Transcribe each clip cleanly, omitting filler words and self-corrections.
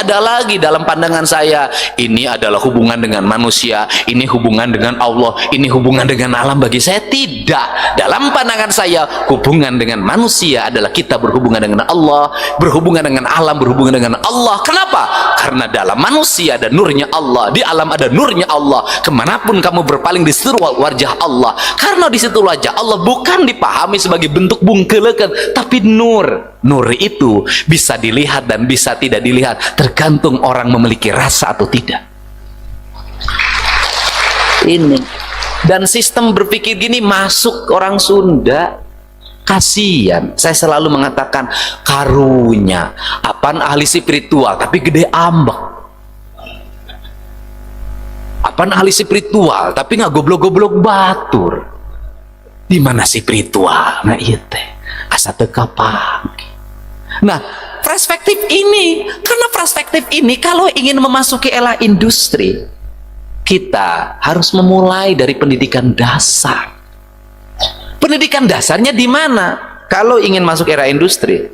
tidak ada lagi dalam pandangan saya ini adalah hubungan dengan manusia, ini hubungan dengan Allah, ini hubungan dengan alam. Bagi saya tidak. Dalam pandangan saya hubungan dengan manusia adalah kita berhubungan dengan Allah, berhubungan dengan alam, berhubungan dengan Allah. Kenapa? Karena dalam manusia ada nurnya Allah, di alam ada nurnya Allah. Kemanapun kamu berpaling, di situ wajah Allah. Karena di situ wajah Allah bukan dipahami sebagai bentuk bungkelekan, tapi nur. Nur itu bisa dilihat dan bisa tidak dilihat, tergantung orang memiliki rasa atau tidak. Ini. Dan sistem berpikir gini masuk orang Sunda. Kasihan. Saya selalu mengatakan karunya apaan ahli spiritual tapi gede ambek. Apaan ahli spiritual tapi nggak goblok-goblok batur. Di mana spiritual? Nah iya teh asa teka pagi. Nah perspektif ini, karena perspektif ini kalau ingin memasuki era industri, kita harus memulai dari pendidikan dasar. Pendidikan dasarnya di mana? Kalau ingin masuk era industri,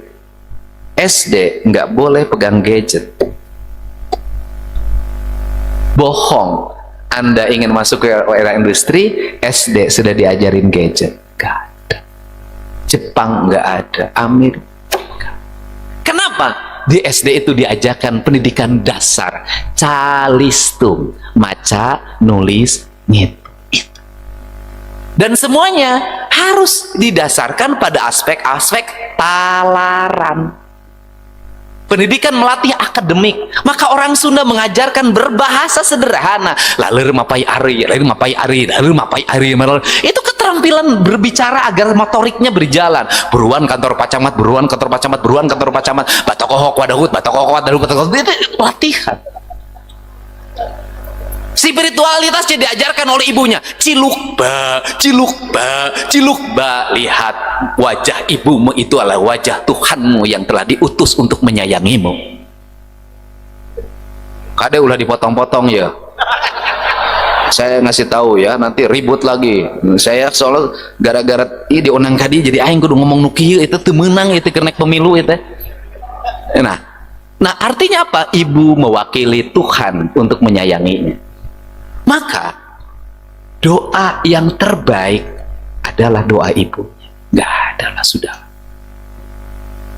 SD nggak boleh pegang gadget. Bohong. Anda ingin masuk ke era industri, SD sudah diajarin gadget. Nggak ada. Jepang nggak ada. Amerika. Kenapa? Di SD itu diajarkan pendidikan dasar. Calistung. Maca, nulis, ngitung. Dan semuanya harus didasarkan pada aspek-aspek talaran. Pendidikan melatih akademik. Maka orang Sunda mengajarkan berbahasa sederhana. Lalu mapai ari, lalu mapai ari, lalu mapai ari. Itu keterampilan berbicara agar motoriknya berjalan. Buruan kantor pacamat, buruan kantor pacamat, buruan kantor pacamat. Batokohok wadahut, batokohok wadahut, batokohok. Itu latihan. Spiritualitasnya diajarkan oleh ibunya. Cilukba, cilukba, cilukba. Lihat, wajah ibumu itu adalah wajah Tuhanmu yang telah diutus untuk menyayangimu. Kade ulah dipotong-potong ya. Saya ngasih tahu ya, nanti ribut lagi. Saya soal gara-gara ini diundang kadi jadi aing kudu ngomong nuki itu teu meunang itu kenek pemilu itu. Nah artinya apa? Ibu mewakili Tuhan untuk menyayanginya. Maka doa yang terbaik adalah doa ibu. Nggak ada lah sudah.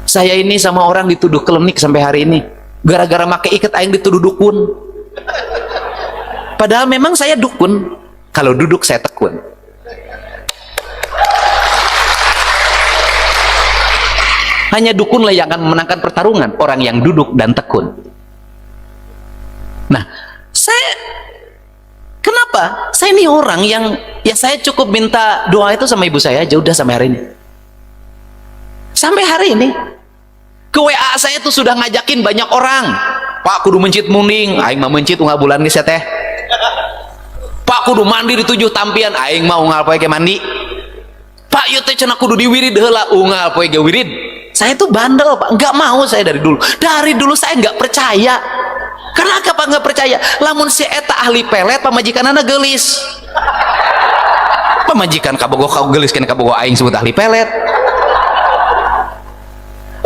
Saya ini sama orang dituduh klinik sampai hari ini. Gara-gara make ikat aing dituduh dukun. Padahal memang saya dukun. Kalau duduk saya tekun. Hanya dukun lah yang akan memenangkan pertarungan. Orang yang duduk dan tekun. Nah, kenapa? Saya ini orang yang ya saya cukup minta doa itu sama ibu saya aja udah sampai hari ini. Sampai hari ini ke WA saya tuh sudah ngajakin banyak orang. Pak kudu mencit munding, aing mah mencit unggal bulan geus teh. Pak kudu mandi di 7 tampian, aing mah unggal poe ge mandi. Pak ieu teh cenah kudu diwirid heula, unggal poe ge wirid. Saya tuh bandel, Pak. Enggak mau saya dari dulu. Dari dulu saya enggak percaya. Karena apa nggak percaya? Lamun si eta ahli pelet, pamajikanana gelis. Pamajikan kabogoh kau gelis kan kabogoh aing sebut ahli pelet.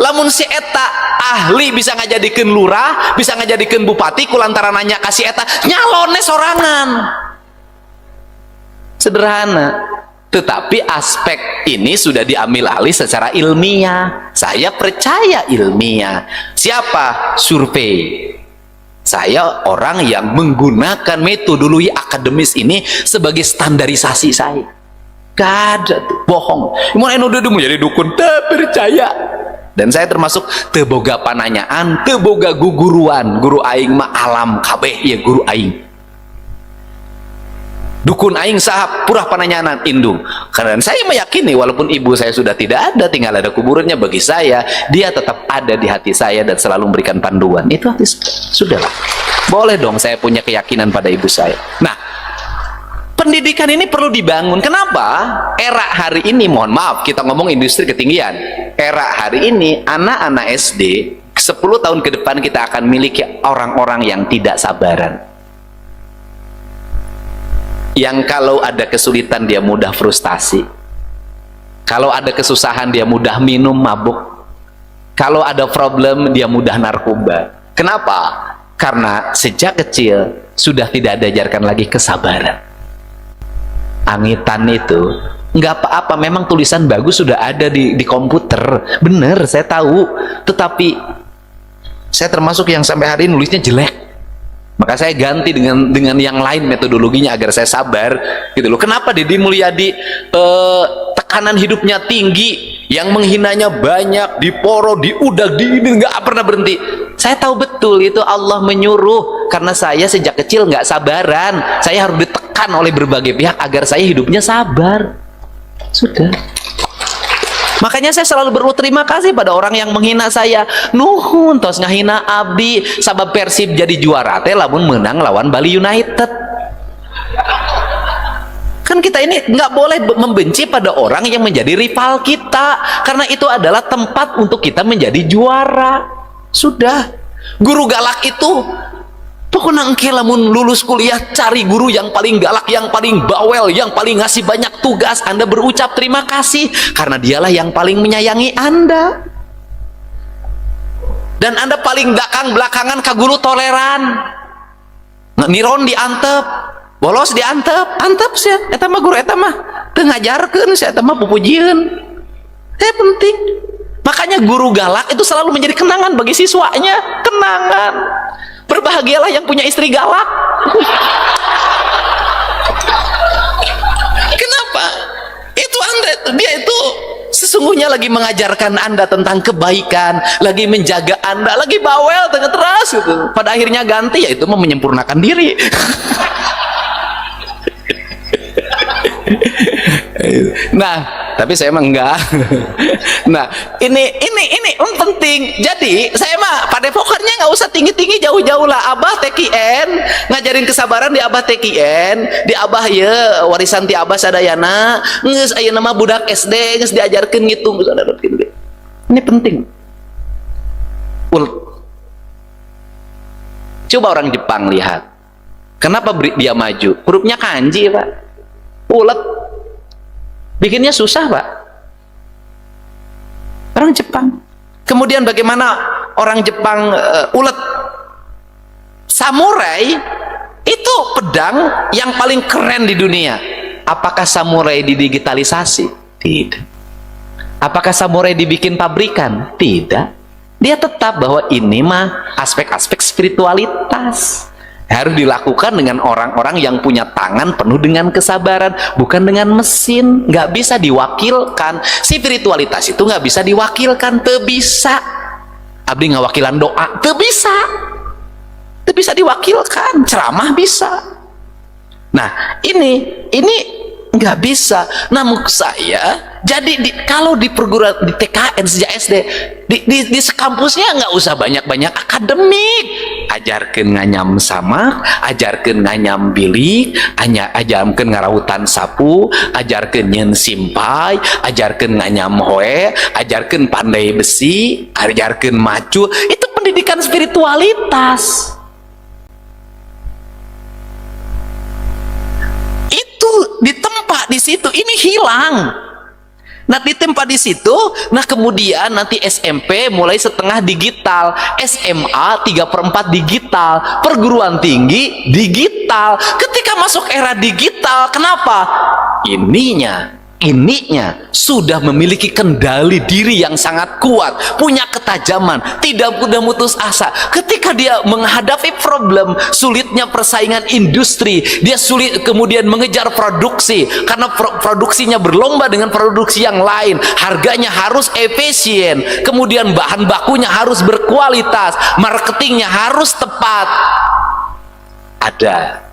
Lamun si eta ahli bisa ngajadikeun lurah, bisa ngajadikeun bupati, kulantaran nanya kasih eta nyalonnya sorangan. Sederhana. Tetapi aspek ini sudah diambil alih secara ilmiah. Saya percaya ilmiah. Siapa? Survei. Saya orang yang menggunakan metodologi akademis ini sebagai standarisasi saya. Gak ada tuh, bohong. Mau udah menjadi dukun, tak percaya. Dan saya termasuk teboga pananyaan, teboga guguruan. Guru aing mah alam kabeh ya guru aing. Dukun aing sahab purah pananyaan indung. Karena saya meyakini walaupun ibu saya sudah tidak ada, tinggal ada kuburannya, bagi saya dia tetap ada di hati saya dan selalu memberikan panduan. Itu hati sudahlah. Boleh dong saya punya keyakinan pada ibu saya. Nah, pendidikan ini perlu dibangun. Kenapa? Era hari ini, mohon maaf kita ngomong industri ketinggian. Era hari ini anak-anak SD 10 tahun ke depan kita akan miliki orang-orang yang tidak sabaran. Yang kalau ada kesulitan dia mudah frustasi, kalau ada kesusahan dia mudah minum mabuk, kalau ada problem dia mudah narkoba. Kenapa? Karena sejak kecil sudah tidak diajarkan lagi kesabaran. Angitan itu nggak apa-apa, memang tulisan bagus sudah ada di komputer, bener, saya tahu, tetapi saya termasuk yang sampai hari ini nulisnya jelek, maka saya ganti dengan yang lain metodologinya agar saya sabar gitu loh. Kenapa Deddy Mulyadi tekanan hidupnya tinggi, yang menghinanya banyak, diporo, diudag, ini nggak pernah berhenti? Saya tahu betul itu Allah menyuruh, karena saya sejak kecil nggak sabaran, saya harus ditekan oleh berbagai pihak agar saya hidupnya sabar. Sudah. Makanya saya selalu berterima kasih pada orang yang menghina saya. Nuhun tos ngahina abdi, sabab Persib jadi juara teh lamun menang lawan Bali United. Kan kita ini nggak boleh membenci pada orang yang menjadi rival kita, karena itu adalah tempat untuk kita menjadi juara. Sudah. Guru galak itu pokoknya engke lamun lulus kuliah cari guru yang paling galak, yang paling bawel, yang paling ngasih banyak tugas. Anda berucap terima kasih karena dialah yang paling menyayangi Anda. Dan Anda paling belakangan ke guru toleran. Niron diantep, bolos diantep, antep sih. Eta mah guru eta mah teu ngajarkeun sih, eta mah pupujieun. Penting. Makanya guru galak itu selalu menjadi kenangan bagi siswanya, kenangan. Berbahagialah yang punya istri galak. Kenapa? Itu Anda, dia itu sesungguhnya lagi mengajarkan Anda tentang kebaikan, lagi menjaga Anda, lagi bawel teras gitu. Pada akhirnya ganti, yaitu menyempurnakan diri. Nah, tapi saya emang enggak. Nah, ini penting. Jadi saya mah pada pokoknya nggak usah tinggi-tinggi, jauh-jauh lah. Abah TKN ngajarin kesabaran di Abah TKN, di Abah ya warisan ti Abah sadayana. Nges aya nama budak SD nges diajarkeun ngitung. Ini penting. Coba orang Jepang lihat. Kenapa dia maju? Hurufnya kanji, Pak. Ulet. Bikinnya susah, Pak. Orang Jepang. Kemudian bagaimana orang Jepang ulet? Samurai itu pedang yang paling keren di dunia. Apakah samurai didigitalisasi? Tidak. Apakah samurai dibikin pabrikan? Tidak. Dia tetap bahwa ini mah aspek-aspek spiritualitas. Harus dilakukan dengan orang-orang yang punya tangan penuh dengan kesabaran, bukan dengan mesin. Nggak bisa diwakilkan. Spiritualitas itu nggak bisa diwakilkan, teu bisa. Abdi ngawakilan doa, teu bisa. Teu bisa diwakilkan. Ceramah bisa. Nah, ini nggak bisa. Namun saya jadi kalau di perguruan di TKN sejak SD di sekampusnya nggak usah banyak-banyak akademik, ajarkeun nganyam samak, ajarkeun nganyam bilik, ajarkeun ngarautan sapu, ajarkeun nyeun simpai, ajarkeun nganyam hoe, ajarkeun pandai besi, ajarkeun macu. Itu pendidikan spiritualitas. Itu ditempa di situ, ini hilang. Nah, ditempa di situ. Nah, kemudian nanti SMP mulai setengah digital, SMA 3/4 digital, perguruan tinggi digital. Ketika masuk era digital, kenapa? Ininya sudah memiliki kendali diri yang sangat kuat, punya ketajaman, tidak mudah putus asa. Ketika dia menghadapi problem, sulitnya persaingan industri, dia sulit kemudian mengejar produksi karena produksinya berlomba dengan produksi yang lain, harganya harus efisien, kemudian bahan bakunya harus berkualitas, marketingnya harus tepat. Ada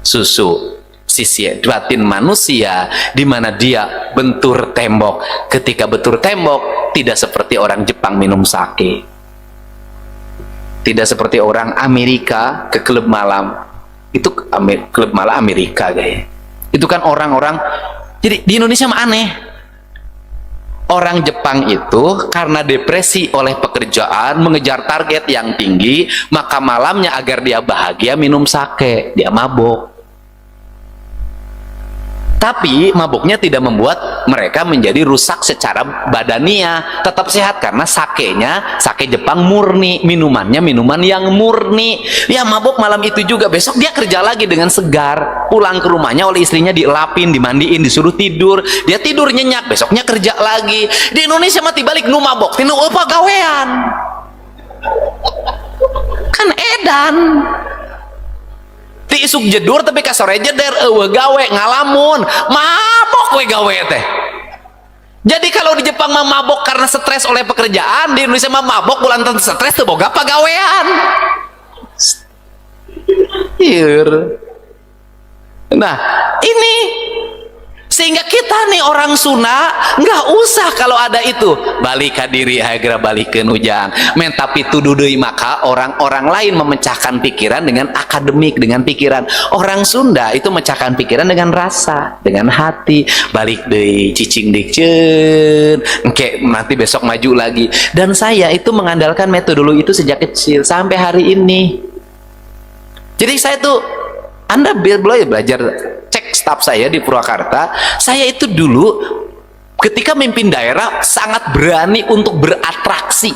susu sisi batin manusia di mana dia bentur tembok. Ketika bentur tembok, tidak seperti orang Jepang minum sake, tidak seperti orang Amerika ke klub malam. Itu klub malam Amerika, guys. Itu kan orang-orang. Jadi di Indonesia mah aneh. Orang Jepang itu karena depresi oleh pekerjaan, mengejar target yang tinggi, maka malamnya agar dia bahagia minum sake, dia mabok. Tapi mabuknya tidak membuat mereka menjadi rusak secara badania, tetap sehat karena sakenya sake Jepang murni, minumannya minuman yang murni. Ya mabuk malam itu juga, besok dia kerja lagi dengan segar, pulang ke rumahnya oleh istrinya dielapin, dimandiin, disuruh tidur, dia tidur nyenyak, besoknya kerja lagi. Di Indonesia mati balik nu mabok tinu apa gawean, kan edan ti isuk jedur tapi kasore jeder eueuh gawe ngalamun mabok we gawe teh. Jadi kalau di Jepang mah mabok karena stres oleh pekerjaan, di Indonesia mah mabok bulan stres teu boga pagawean. Nah ini sehingga kita nih orang Sunda nggak usah kalau ada itu balik ke diri segera balikin ujang men, tapi tuduh deui maka orang-orang lain memecahkan pikiran dengan akademik, dengan pikiran. Orang Sunda itu memecahkan pikiran dengan rasa, dengan hati, balik deui cicing dikeun engke nanti besok maju lagi. Dan saya itu mengandalkan metodologi itu sejak kecil sampai hari ini. Jadi saya tuh, Anda belajar cek staf saya di Purwakarta, saya itu dulu ketika memimpin daerah sangat berani untuk beratraksi.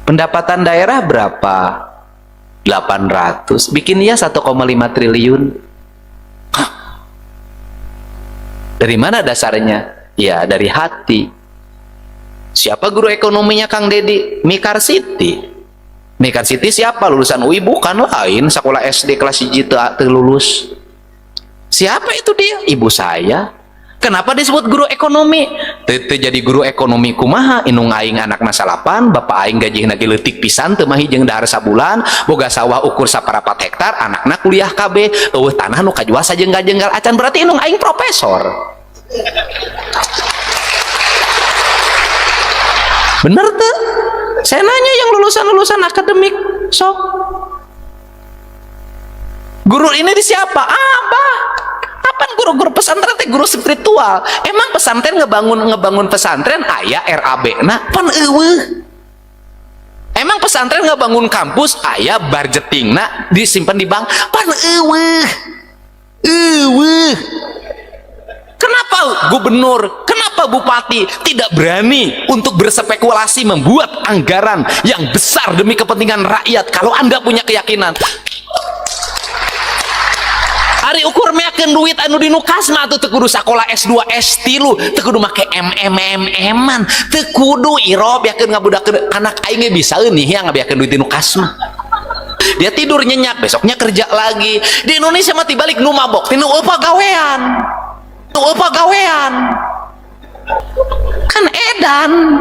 Pendapatan daerah berapa? 800, bikin ya 1,5 triliun. Hah? Dari mana dasarnya? Ya dari hati. Siapa guru ekonominya Kang Dedi? Mikar Siti. Mikar Siti siapa? Lulusan UI bukan lain, sekolah SD kelas 1 teu lulus. Siapa itu dia? Ibu saya. Kenapa disebut guru ekonomi? Teu jadi guru ekonomi kumaha? Inung aing anakna salapan, bapak aing gajihna ge leutik pisan teu mah jeung dahar sabulan, boga sawah ukur saparapat hektar, anakna kuliah KB, eueuh tanah nu kajua sajenggal-jenggal acan, berarti inung aing profesor. Bener tuh? Saya nanya yang lulusan akademik, sok. Guru ini di siapa? Abah. Apa guru-guru pesantren teh guru spiritual? Emang pesantren ngebangun pesantren aya RAB na pan eueuh. Emang pesantren ngebangun kampus aya budgetingna disimpan di bank pan eueuh. Eueuh. Kenapa gubernur, kenapa bupati tidak berani untuk berspekulasi membuat anggaran yang besar demi kepentingan rakyat? Kalau Anda punya keyakinan, hari ukur meyakin duit anu dinu kasma tuh tekudu sekolah S2 S3 tekudu make MM-an tekudu irob yakin ngabudakeun anak aing bisa nih yang ngabiakeun duit dinu kasma. Dia tidur nyenyak, besoknya kerja lagi. Di Indonesia mati balik nu mabok tinu apa gawean. Apa gawean, kan edan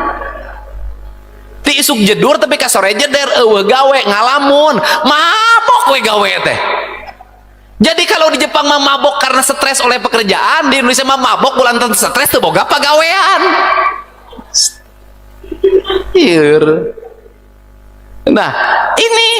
ti isuk jedur tapi kasore jeder eueuh gawe ngalamun mabok we gawe teh. Jadi kalau di Jepang mah mabok karena stres oleh pekerjaan, di Indonesia mah mabok bulan stres teu boga pagawean. Nah ini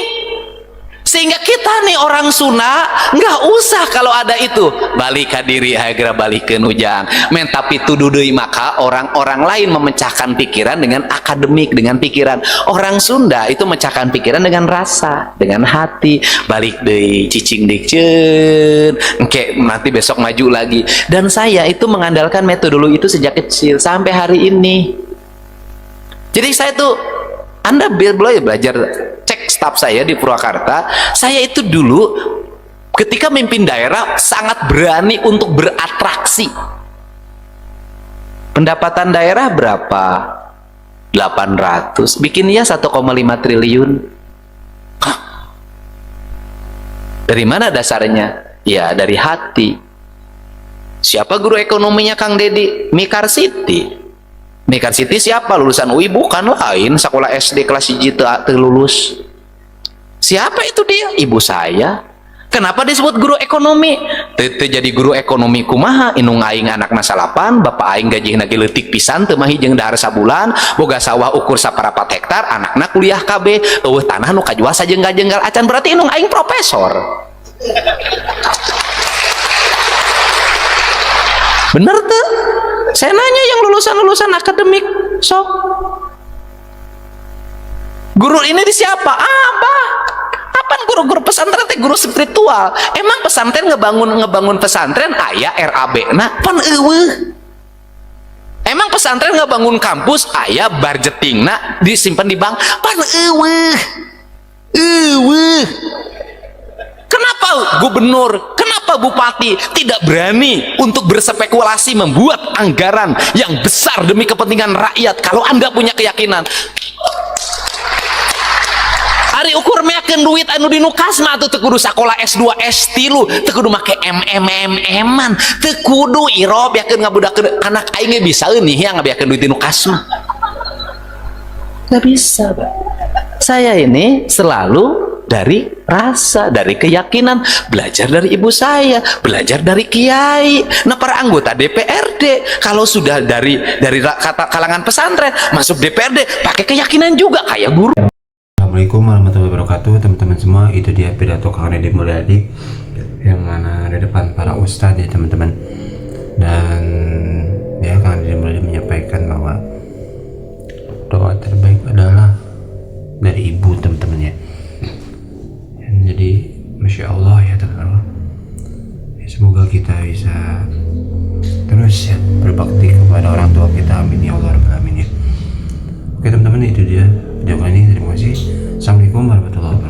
sehingga kita nih orang Sunda nggak usah kalau ada itu balik ke diri segera balikin ujang men, tapi tuduh deui maka orang-orang lain memecahkan pikiran dengan akademik, dengan pikiran. Orang Sunda itu memecahkan pikiran dengan rasa, dengan hati, balik deui cicing dikeun engke nanti besok maju lagi. Dan saya itu mengandalkan metodologi itu sejak kecil sampai hari ini. Jadi saya tuh, Anda belajar cek staf saya di Purwakarta, saya itu dulu ketika memimpin daerah sangat berani untuk beratraksi. Pendapatan daerah berapa? 800, bikin ya 1,5 triliun. Hah? Dari mana dasarnya? Ya dari hati. Siapa guru ekonominya Kang Dedi? Mikar Siti. Mikar Siti siapa? Lulusan UI bukan lain, sekolah SD kelas 1 teu lulus. Siapa itu dia? Ibu saya. Kenapa disebut guru ekonomi? Teu jadi guru ekonomi kumaha? Inung aing anakna salapan, bapak aing gajihna ge leutik pisan teu mah jeung dahar sabulan, boga sawah ukur saparapat hektar, anakna kuliah KB, eueuh tanah nu kajua sajenggal-jenggal acan, berarti inung aing profesor. Bener tuh? Saya nanya yang lulusan akademik, sok. Guru ini di siapa? Abah. Apa guru-guru pesantren teh guru spiritual. Emang pesantren ngebangun pesantren aya RAB na pan eueuh. Emang pesantren ngebangun kampus aya budgetingna disimpan di bank pan eueuh. Kenapa gubernur, kenapa bupati tidak berani untuk berspekulasi membuat anggaran yang besar demi kepentingan rakyat? Kalau Anda punya keyakinan, hari ukur meyakin duit anu dinu kasma tuh teu kudu sakola S2 S3 teu kudu make MMM-an, teu kudu irob yakin ngabudakeun anak aing bisa eunih ya ngabiakeun duit dinu kasma. Nggak bisa, Pak. Saya ini selalu dari rasa, dari keyakinan, belajar dari ibu saya, belajar dari kiai. Nah, para anggota DPRD kalau sudah dari kata kalangan pesantren masuk DPRD pakai keyakinan juga kayak guru. Assalamualaikum warahmatullahi wabarakatuh, teman-teman semua. Itu dia pidato Kang Deddy Mulyadi yang mana di depan para ustadz ya teman-teman. Dan ya Kang Deddy Mulyadi menyampaikan bahwa doa terbaik adalah dari ibu, teman-teman ya. Jadi Masya Allah ya teman-teman, semoga kita bisa terus ya berbakti kepada orang tua kita, amin ya Allah rabbal alamin ya. Oke teman-teman, itu dia video kali ini. Terima kasih. Assalamualaikum warahmatullahi wabarakatuh.